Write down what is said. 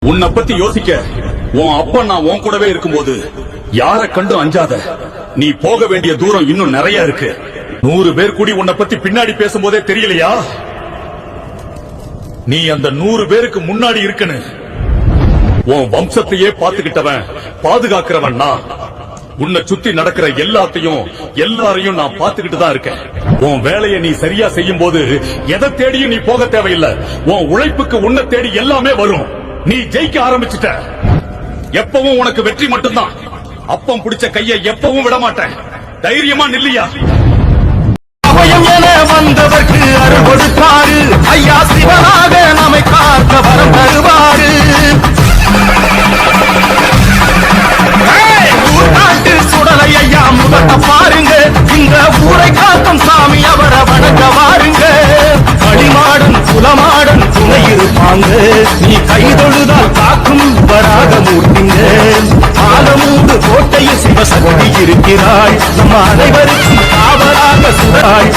உன்னை பத்தி யோசிக்க உன் அப்பா நான் உன் கூடவே இருக்கும்போது யார கண்டும் அஞ்சாத. நீ போக வேண்டிய தூரம் இன்னும் நிறைய இருக்கு. 100 பேர் கூடி உன்னை பத்தி பின்னாடி பேசும்போதே தெரியலையா? நீ அந்த 100 பேருக்கு முன்னாடி இருக்கன்னு. உன் வம்சத்தையே பாத்துக்கிட்டவன் பாதுகாக்கிறவன் நான். உன்னை சுத்தி நடக்கிற எல்லாரையும் நான் பாத்துக்கிட்டு தான் இருக்கேன். உன் வேலையை நீ சரியா செய்யும் போது எதை தேடியும் நீ போக தேவையில்லை. உன் உழைப்புக்கு உன்னை தேடி எல்லாமே வரும். நீ ஜெயிக்க ஆரம்பிச்சுட்ட. எப்பவும் உனக்கு வெற்றி மட்டும்தான். அப்பம் பிடிச்ச கையை எப்பவும் விட மாட்டேன். தைரியமா நில்லியா? வந்தவர்க்கு அருள் கொடுத்தாரு ஐயா. சிவனாக நம்மை காக்க வரம் தருவாரு. ஊர்நாட்டு சுடலை ஐயா முகத்த பாருங்க. இந்த ஊரை காக்கும் சாமி அவரை வணங்க வாருங்க. வழிமாடன் குலமாடன் துணை இருப்பாங்க. நீ கைதொழுதால் காக்கும் வராக மூர்த்திங்க. ஆலமூடு கோட்டையில் சிவசக்தி இருக்கிறாள். நம்ம அனைவருக்கும் காவலாக சுடாள்.